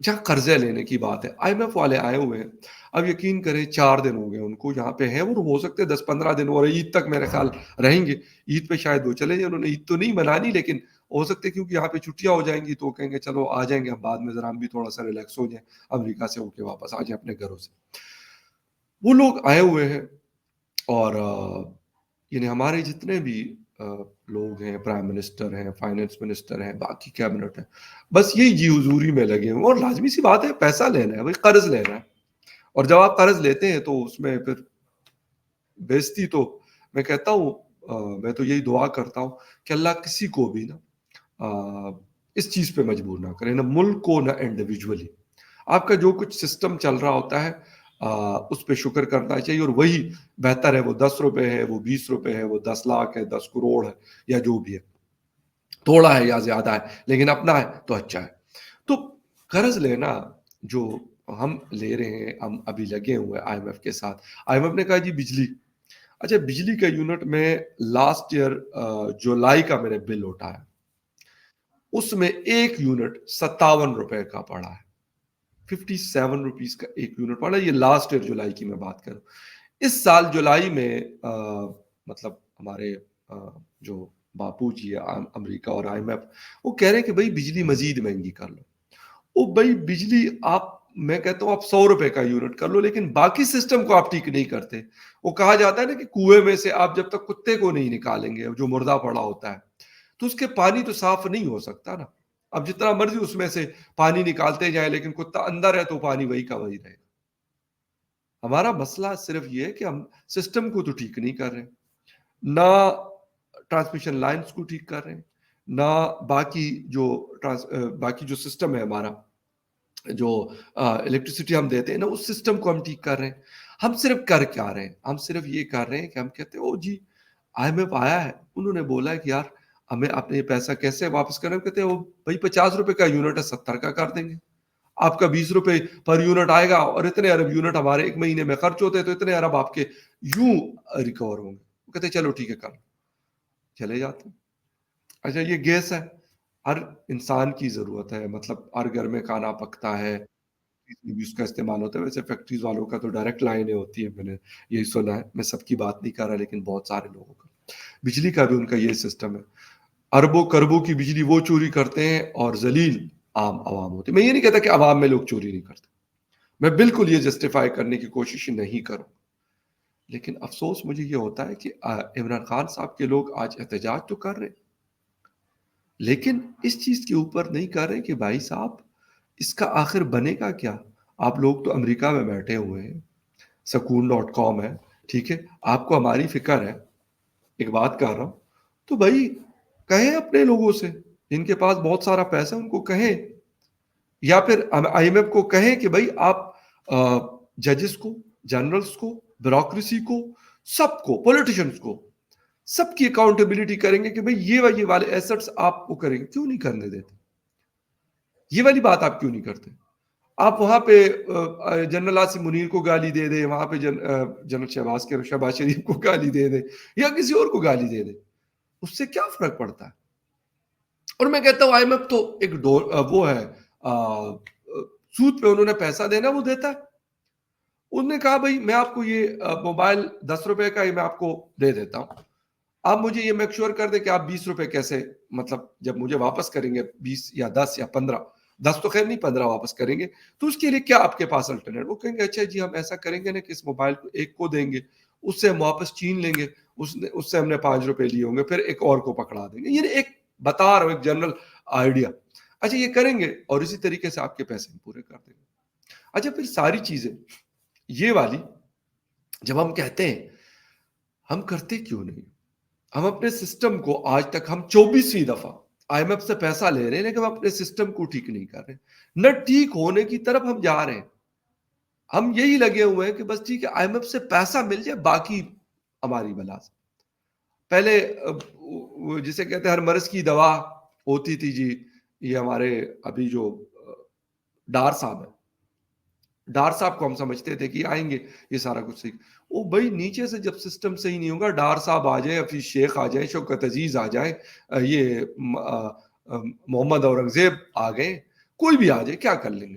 جہاں قرضے لینے کی بات ہے، آئی ایم ایف والے آئے ہوئے ہیں، اب یقین کریں 4 دن ہو گئے ان کو یہاں پہ ہیں، اور ہو سکتے 10-15 دن اور عید تک میرے خیال رہیں گے، عید پہ شاید وہ چلے جائیں، انہوں نے عید تو نہیں منانی لیکن ہو سکتے ہیں کیونکہ یہاں پہ چھٹیاں ہو جائیں گی تو وہ کہیں گے چلو آ جائیں گے ہم بعد میں، ذرا ہم بھی تھوڑا سا ریلیکس ہو جائیں، امریکہ سے ہو کے واپس آ جائیں اپنے گھروں سے۔ وہ لوگ آئے ہوئے ہیں، اور یعنی ہمارے جتنے بھی لوگ ہیں، پرائم منسٹر ہیں، فائنانس منسٹر ہیں، باقی کیبنٹ ہے، بس یہی جی حضوری میں لگے ہوئے، اور لازمی سی بات ہے پیسہ لینا ہے بھائی، قرض لینا ہے، اور جب آپ قرض لیتے ہیں تو اس میں پھر بیزتی تو میں کہتا ہوں میں تو یہی دعا کرتا ہوں کہ اللہ کسی کو بھی نا اس چیز پہ مجبور نہ کرے، نہ ملک کو نہ انڈیویجولی۔ آپ کا جو کچھ سسٹم چل رہا ہوتا ہے اس پہ شکر کرنا چاہیے، اور وہی بہتر ہے، وہ 10 روپے ہے، وہ 20 روپے ہے، وہ 10 لاکھ ہے، 10 کروڑ ہے، یا جو بھی ہے، تھوڑا ہے یا زیادہ ہے لیکن اپنا ہے تو اچھا ہے۔ تو قرض لینا جو ہم لے رہے ہیں، ہم ابھی لگے ہوئے آئی ایم ایف کے ساتھ، آئی ایم ایف نے کہا جی بجلی، اچھا بجلی کا یونٹ میں لاسٹ ایئر جولائی کا میں نے بل اٹھایا، اس میں ایک یونٹ 57 روپے کا پڑا ہے، 57 روپیز کا ایک یونٹ پڑا، یہ لاسٹ ایئر جولائی کی میں بات کروں۔ اس سال جولائی میں مطلب ہمارے جو باپو جی ہے امریکہ اور آئی ایم ایف، وہ کہہ رہے ہیں کہ بھائی بجلی مزید مہنگی کر لو۔ وہ بھائی بجلی آپ، میں کہتا ہوں آپ 100 روپے کا یونٹ کر لو لیکن باقی سسٹم کو آپ ٹھیک نہیں کرتے۔ وہ کہا جاتا ہے نا کہ کنویں میں سے آپ جب تک کتے کو نہیں نکالیں گے جو مردہ پڑا ہوتا ہے تو اس کے پانی تو صاف نہیں ہو سکتا نا، اب جتنا مرضی اس میں سے پانی نکالتے جائیں لیکن کتا اندر ہے تو پانی وہی کا وہی رہے گا۔ ہمارا مسئلہ صرف یہ ہے کہ ہم سسٹم کو تو ٹھیک نہیں کر رہے، نہ ٹرانسمیشن لائنز کو ٹھیک کر رہے ہیں، نہ باقی جو سسٹم ہے ہمارا، جو الیکٹریسٹی ہم دیتے ہیں نا اس سسٹم کو ہم ٹھیک کر رہے ہیں۔ ہم صرف کر کیا رہے ہیں، ہم صرف یہ کر رہے ہیں کہ ہم کہتے ہیں او جی آئی ایم ایف آیا ہے، انہوں نے بولا ہے کہ یار ہمیں اپنے یہ پیسہ کیسے واپس کریں، کہتے ہیں وہ بھائی 50 روپے کا یونٹ ہے 70 کا کر دیں گے، آپ کا 20 روپے پر یونٹ آئے گا، اور اتنے ارب یونٹ ہمارے ایک مہینے میں خرچ ہوتے ہیں تو اتنے ارب آپ کے یوں ریکور ہوں گے۔ وہ کہتے ہیں چلو ٹھیک ہے کر، چلے جاتے ہیں۔ اچھا یہ گیس ہے، ہر انسان کی ضرورت ہے، مطلب ہر گھر میں کھانا پکتا ہے، بھی اس کا استعمال ہوتا ہے، ویسے فیکٹریز والوں کا تو ڈائریکٹ لائنیں ہوتی ہیں، میں نے یہی سنا ہے، میں سب کی بات نہیں کر رہا لیکن بہت سارے لوگوں کا، بجلی کا بھی ان کا یہ سسٹم ہے، اربوں کربوں کی بجلی وہ چوری کرتے ہیں اور ذلیل عام عوام ہوتے ہیں۔ میں یہ نہیں کہتا کہ عوام میں لوگ چوری نہیں کرتے، میں بالکل یہ جسٹیفائی کرنے کی کوشش نہیں کروں، لیکن افسوس مجھے یہ ہوتا ہے کہ عمران خان صاحب کے لوگ آج احتجاج تو کر رہے ہیں لیکن اس چیز کے اوپر نہیں کر رہے کہ بھائی صاحب اس کا آخر بنے گا کیا؟ آپ لوگ تو امریکہ میں بیٹھے ہوئے ہیں، سکون.com ہے، ٹھیک ہے، آپ کو ہماری فکر ہے، ایک بات کر رہا ہوں، تو بھائی کہیں اپنے لوگوں سے جن کے پاس بہت سارا پیسہ ان کو کہیں، یا پھر آئی ایم ایف کو کہیں کہ بھائی آپ ججز کو، جنرلز کو، بیوروکریسی کو، سب کو، پولیٹیشنز کو، سب کی اکاؤنٹیبلٹی کریں گے کہ بھئی یہ والے ایسٹس آپ کو کریں گے، کیوں نہیں کرنے دیتے؟ یہ والی بات آپ کیوں نہیں کرتے؟ آپ وہاں پہ جنرل آصف منیر کو گالی دے دیں، وہاں پہ جنرل شہباز شریف کو گالی دے دیں یا کسی اور کو گالی دے دیں، اس سے کیا فرق پڑتا ہے؟ اور میں کہتا ہوں آئی ایم ایف تو ایک وہ ہے، سود پہ انہوں نے پیسہ دینا وہ دیتا ہے، انہوں نے کہا بھائی میں آپ کو یہ موبائل 10 روپے کا ہی میں آپ کو دے دیتا ہوں، آپ مجھے یہ میک شور کر دیں کہ آپ 20 روپے کیسے، مطلب جب مجھے واپس کریں گے 20 یا 10 یا 15، 10 تو خیر نہیں 15 واپس کریں گے، تو اس کے لیے کیا آپ کے پاس الٹرنیٹ؟ وہ کہیں گے اچھا جی ہم ایسا کریں گے نا کہ اس موبائل کو ایک کو دیں گے، اس سے ہم واپس چھین لیں گے، اس سے ہم نے 5 روپے لیے ہوں گے، پھر ایک اور کو پکڑا دیں گے، یہ ایک بتا رہا ہوں ایک جنرل آئیڈیا۔ اچھا یہ کریں گے اور اسی طریقے سے آپ کے پیسے پورے کر دیں گے۔ اچھا پھر ساری چیزیں یہ والی جب ہم کہتے ہیں، ہم کرتے کیوں نہیں؟ ہم اپنے سسٹم کو آج تک ہم 24ویں دفعہ آئی ایم ایف سے پیسہ لے رہے ہیں لیکن ہم اپنے سسٹم کو ٹھیک نہیں کر رہے، نہ ٹھیک ہونے کی طرف ہم جا رہے ہیں، ہم یہی لگے ہوئے ہیں کہ بس ٹھیک ہے آئی ایم ایف سے پیسہ مل جائے، باقی ہماری بلا سے۔ پہلے جسے کہتے ہیں ہر مرض کی دوا ہوتی تھی جی، یہ ہمارے ابھی جو ڈار صاحب ہے، ڈار صاحب کو ہم سمجھتے تھے کہ آئیں گے یہ سارا کچھ سیکھ، وہ بھائی نیچے سے جب سسٹم صحیح نہیں ہوگا، ڈار صاحب آ جائیں، حفیظ شیخ آ جائیں، شوکت عزیز آ جائیں، یہ محمد اورنگزیب آ گئے، کوئی بھی آ جائے، کیا کر لیں گے؟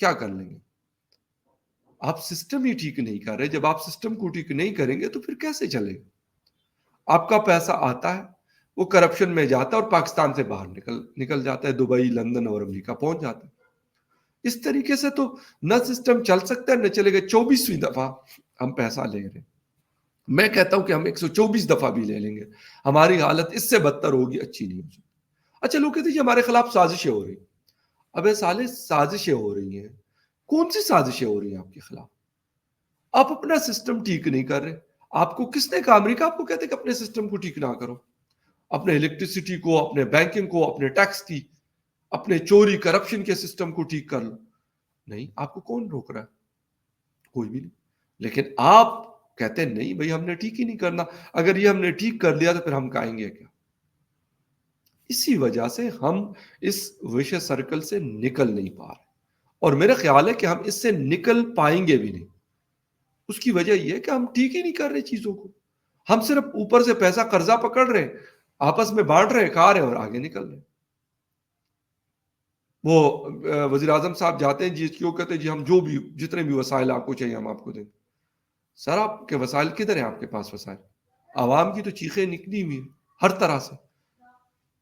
کیا کر لیں گے؟ آپ سسٹم ہی ٹھیک نہیں کر رہے. جب آپ سسٹم کو ٹھیک نہیں کریں گے تو پھر کیسے چلے گا؟ آپ کا پیسہ آتا ہے, وہ کرپشن میں جاتا ہے اور پاکستان سے باہر نکل جاتا ہے, دبئی, لندن اور امریکہ پہنچ جاتا ہے. اس طریقے سے تو نہ سسٹم چل سکتا ہے نہ چلے گا. 24ویں دفعہ ہم پیسہ لے رہے ہیں. میں کہتا ہوں کہ ہم 124 دفعہ بھی لے لیں گے, ہماری حالت اس سے بدتر ہوگی, اچھی نہیں ہو سکتی. اچھا, لوگ کہتے ہیں ہمارے خلاف سازشیں ہو رہی. ابے سالے, سازشیں ہو رہی ہیں, کون سی سازشیں ہو رہی ہیں آپ کے خلاف؟ آپ اپنا سسٹم ٹھیک نہیں کر رہے. آپ کو کس نے کہا؟ امریکہ آپ کو کہتے کہ اپنے سسٹم کو ٹھیک نہ کرو, اپنے الیکٹریسٹی کو, اپنے بینکنگ کو, اپنے ٹیکس کی, اپنے چوری کرپشن کے سسٹم کو ٹھیک کر لو. نہیں, آپ کو کون روک رہا ہے؟ کوئی بھی نہیں. لیکن آپ کہتے ہیں نہیں بھائی ہم نے ٹھیک ہی نہیں کرنا, اگر یہ ہم نے ٹھیک کر لیا تو پھر ہم کھائیں گے کیا؟ اسی وجہ سے ہم اس وشے سرکل سے نکل نہیں پا رہے, اور میرا خیال ہے کہ ہم اس سے نکل پائیں گے بھی نہیں. اس کی وجہ یہ ہے کہ ہم ٹھیک ہی نہیں کر رہے چیزوں کو. ہم صرف اوپر سے پیسہ قرضہ پکڑ رہے ہیں, آپس میں بانٹ رہے ہیں, کھا رہے ہیں اور آگے نکل رہے ہیں. وہ وزیر اعظم صاحب جاتے ہیں جی, کیوں کہتے ہیں جی ہم جو بھی جتنے بھی وسائل آپ کو چاہیے ہم آپ کو دیں. سر آپ کے وسائل کدھر ہیں؟ آپ کے پاس وسائل, عوام کی تو چیخیں نکلی ہوئی ہیں ہر طرح سے.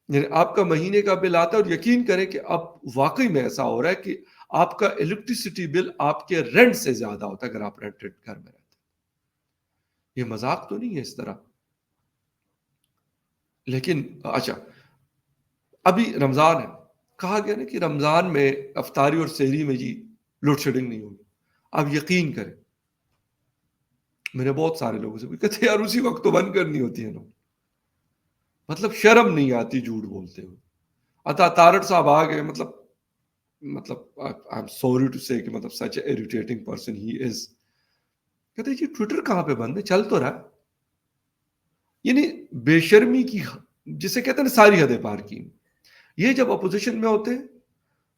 یعنی آپ کا مہینے کا بل آتا ہے, اور یقین کریں کہ اب واقعی میں ایسا ہو رہا ہے کہ آپ کا الیکٹریسٹی بل آپ کے رینٹ سے زیادہ ہوتا ہے اگر آپ رینٹڈ گھر میں رہتے ہیں. یہ مذاق تو نہیں ہے اس طرح. لیکن اچھا, ابھی رمضان ہے, کہا گیا نا کہ رمضان میں افطاری اور سحری میں جی لوڈ شیڈنگ نہیں ہوگی. اب یقین کریں, میں نے بہت سارے لوگوں سے بھی کہتے یار اسی وقت تو بند کرنی ہوتی ہے نا. مطلب شرم نہیں آتی جھوٹ بولتے ہوئے. عطا تارڑ صاحب آ گئے, مطلب I'm sorry to say کہ مطلب such a irritating person he is. کہتے جی ٹویٹر کہاں پہ بند ہے, چل تو رہا. یعنی بے شرمی کی جسے کہتے ہیں ساری حدیں پار کی. یہ جب اپوزیشن میں ہوتے ہیں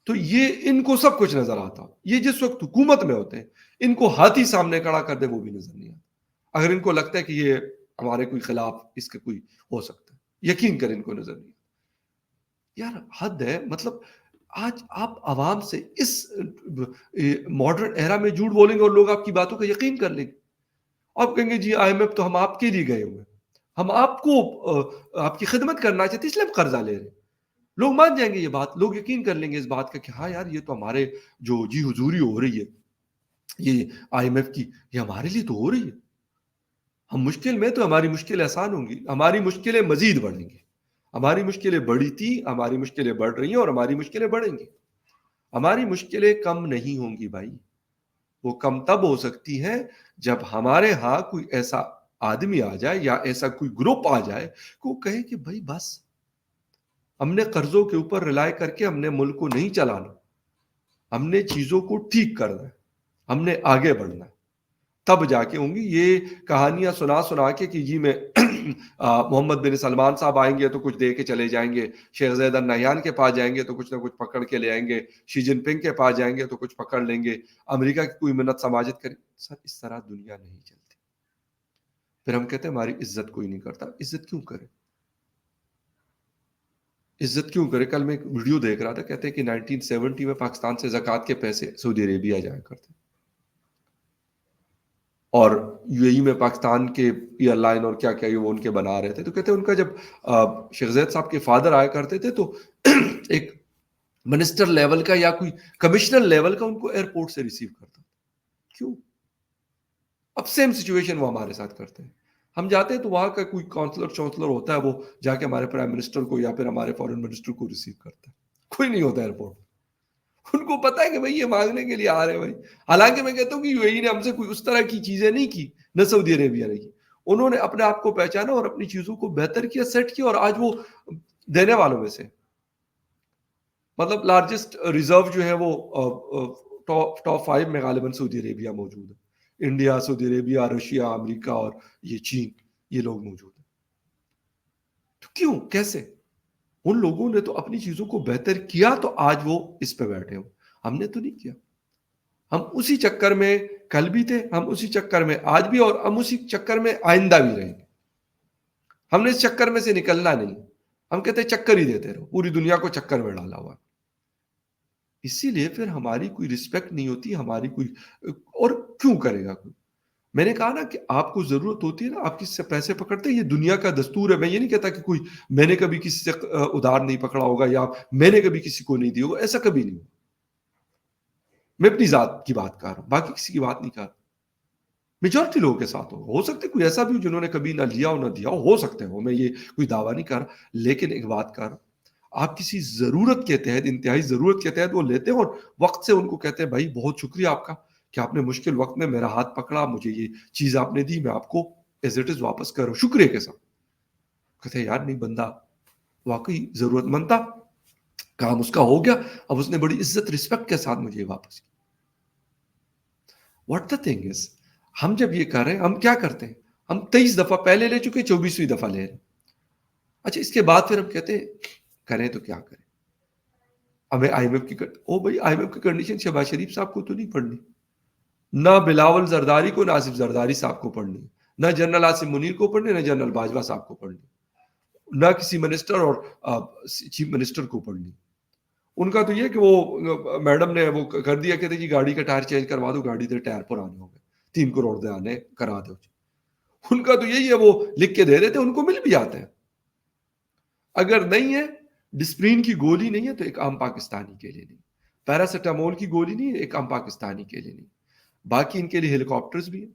تو یہ ان کو سب کچھ نظر آتا. یہ جس وقت حکومت میں ہوتے ہیں ان کو ہاتھی سامنے کھڑا کر دے وہ بھی نظر نہیں آتا, اگر ان کو لگتا ہے کہ یہ ہمارے کوئی خلاف اس کا کوئی ہو سکتا ہے. یقین کریں ان کو نظر نہیں. یار حد ہے. مطلب آج آپ عوام سے اس ماڈرن ایرا میں جھوٹ بولیں گے اور لوگ آپ کی باتوں کا یقین کر لیں گے. آپ کہیں گے جی آئی ایم ایف تو ہم آپ کے لیے گئے ہوئے, ہم آپ کو آپ کی خدمت کرنا چاہتے اس لیے ہم قرضہ لے رہے ہیں. لوگ مان جائیں گے یہ بات, لوگ یقین کر لیں گے اس بات کا کہ ہاں یار یہ تو ہمارے جو جی حضوری ہو رہی ہے یہ آئی ایم ایف کی, یہ ہمارے لیے تو ہو رہی ہے. ہم مشکل میں تو ہماری مشکل آسان ہوں گی, ہماری مشکلیں مزید بڑھیں گی. ہماری مشکلیں بڑھی تھی, ہماری مشکلیں بڑھ رہی ہیں اور ہماری مشکلیں بڑھیں گی. ہماری مشکلیں کم نہیں ہوں گی بھائی. وہ کم تب ہو سکتی ہیں جب ہمارے ہاں کوئی ایسا آدمی آ جائے یا ایسا کوئی گروپ آ جائے کہ وہ کہے کہ بھائی بس ہم نے قرضوں کے اوپر ریلائی کر کے ہم نے ملک کو نہیں چلانا, ہم نے چیزوں کو ٹھیک کرنا ہے, ہم نے آگے بڑھنا ہے. تب جا کے ہوں گی. یہ کہانیاں سنا کے کہ جی میں محمد بن سلمان صاحب آئیں گے تو کچھ دے کے چلے جائیں گے, شیخ زید النہیان کے پاس جائیں گے تو کچھ نہ کچھ پکڑ کے لے آئیں گے, شی جن پنگ کے پاس جائیں گے تو کچھ پکڑ لیں گے, امریکہ کی کوئی منت سماجت کریں. سر اس طرح دنیا نہیں چلتی. پھر ہم کہتے ہیں ہماری عزت کوئی نہیں کرتا. عزت کیوں کرے, عزت کیوں کرے؟ کل میں ایک ویڈیو دیکھ رہا تھا, کہتے ہیں کہ 1970 میں پاکستان سے زکوٰۃ کے پیسے سعودی عربیہ جایا کرتے, اور یو اے ای میں پاکستان کے ایئر لائن اور کیا کیا وہ ان کے بنا رہے تھے. تو کہتے ہیں ان کا جب شیخ زید صاحب کے فادر آیا کرتے تھے تو ایک منسٹر لیول کا یا کوئی کمشنر لیول کا ان کو ایئرپورٹ سے ریسیو کرتا. کیوں؟ اب سیم سچویشن وہ ہمارے ساتھ کرتے ہیں. ہم جاتے ہیں تو وہاں کا کوئی کونسلر ہوتا ہے, وہ جا کے ہمارے پرائم منسٹر کو یا پھر ہمارے فارن منسٹر کو ریسیو کرتا ہے. کوئی نہیں ہوتا ایئرپورٹ. ان کو پتا ہے کہ بھائی یہ مانگنے کے لیے آ رہے ہیں بھائی. حالانکہ میں کہتا ہوں کہ یو اے ای نے ہم سے کوئی اس طرح کی چیزیں نہیں کی, نہ سعودی عربیہ نے کی. انہوں نے اپنے آپ کو پہچانا اور اپنی چیزوں کو بہتر کیا, سیٹ کیا, اور آج وہ دینے والوں میں سے مطلب لارجسٹ ریزرو جو ہے وہ ٹاپ 5 میں غالباً سعودی عربیہ موجود ہے. انڈیا, سعودی عربیہ, رشیا, امریکہ اور یہ چین, یہ لوگ موجود ہیں. تو کیوں, کیسے؟ ان لوگوں نے تو اپنی چیزوں کو بہتر کیا تو آج وہ اس پہ بیٹھے ہوں. ہم نے تو نہیں کیا. ہم اسی چکر میں کل بھی تھے, ہم اسی چکر میں آج بھی, اور ہم اسی چکر میں آئندہ بھی رہیں گے. ہم نے اس چکر میں سے نکلنا نہیں. ہم کہتے ہیں چکر ہی دیتے رہو, پوری دنیا کو چکر میں ڈالا ہوا. اسی لیے پھر ہماری کوئی رسپیکٹ نہیں ہوتی ہماری کوئی، اور کیوں کرے گا کوئی؟ میں نے کہا نا کہ آپ کو ضرورت ہوتی ہے نا آپ کسی سے پیسے پکڑتے ہیں، یہ دنیا کا دستور ہے. میں یہ نہیں کہتا کہ کوئی میں نے کبھی کسی سے ادھار نہیں پکڑا ہوگا یا میں نے کبھی کسی کو نہیں دی ہوگا، ایسا کبھی نہیں. میں اپنی ذات کی بات کر رہا ہوں، باقی کسی کی بات نہیں کر رہا. میجورٹی لوگوں کے ساتھ ہو سکتے کوئی ایسا بھی ہو جنہوں نے کبھی نہ لیا ہو نہ دیا ہو سکتے ہو، میں یہ کوئی دعویٰ نہیں کر رہا. لیکن ایک بات کر رہا ہوں، آپ کسی ضرورت کے تحت، انتہائی ضرورت کے تحت وہ لیتے ہیں اور وقت سے ان کو کہتے ہیں بھائی بہت شکریہ آپ کا کہ آپ نے مشکل وقت میں میرا ہاتھ پکڑا، مجھے یہ چیز آپ نے دی، میں آپ کو ایز اٹ از واپس کر رہا ہوں شکریہ کے ساتھ. کہتے ہیں یار نہیں، بندہ واقعی ضرورت مند تھا، کام اس کا ہو گیا، اب اس نے بڑی عزت رسپیکٹ کے ساتھ مجھے واپس کیا. واٹ دا تھنگ از، ہم جب یہ کر رہے ہیں ہم کیا کرتے ہیں؟ ہم 23 دفعہ پہلے لے چکے، 24ویں دفعہ لے رہے ہیں. اچھا اس کے بعد پھر ہم کہتے ہیں کریں تو کیا کریں؟ ہمیں آئی ایم ایف کی آئی ایم ایف کی کنڈیشن شہباز شریف صاحب کو تو نہیں پڑھنی، نہ بلاول زرداری کو، نہ آصف زرداری صاحب کو پڑھنی، نہ جنرل عاصم منیر کو پڑھنی، نہ جنرل باجوہ صاحب کو پڑھنی، نہ کسی منسٹر اور چیف منسٹر کو پڑھنی. ان کا تو یہ کہ وہ میڈم نے وہ کر دیا کہ جی گاڑی کا ٹائر چینج کروا دو، گاڑی دے ٹائر پرانے ہو گئے، 3 کروڑ دے آنے کرا دو. ان کا تو یہی ہے، وہ لکھ کے دے دیتے، ان کو مل بھی آتے ہیں. اگر نہیں ہے ڈسپرین کی گولی نہیں ہے تو ایک عام پاکستانی کے لیے نہیں، پیراسیٹامول کی گولی نہیں ہے ایک عام پاکستانی کے لیے نہیں. باقی ان کے لیے ہیلی کاپٹرز بھی ہیں،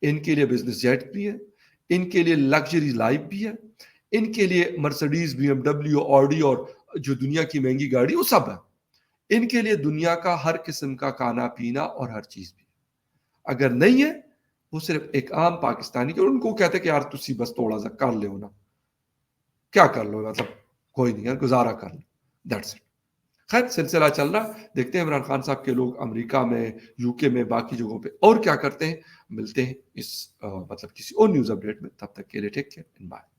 ان کے لیے بزنس جیٹ بھی ہیں، ان کے لیے لگژری لائف بھی ہے، ان کے لیے Mercedes, B M W, Audi اور جو دنیا کی مہنگی گاڑی وہ سب ہے. ان کے لیے دنیا کا ہر قسم کا کھانا پینا اور ہر چیز بھی. اگر نہیں ہے وہ صرف ایک عام پاکستانی کے، ان کو کہتے کہ یار تسی بس تھوڑا سا کر لے ہونا، کیا کر لو، مطلب کوئی نہیں یار گزارا کر لو، دیٹس اٹ. خیر سلسلہ چل رہا، دیکھتے ہیں عمران خان صاحب کے لوگ امریکہ میں، یو کے میں، باقی جگہوں پہ اور کیا کرتے ہیں. ملتے ہیں اس مطلب کسی اور نیوز اپڈیٹ میں، تب تک کے لیے ٹیک کیئر، بائے.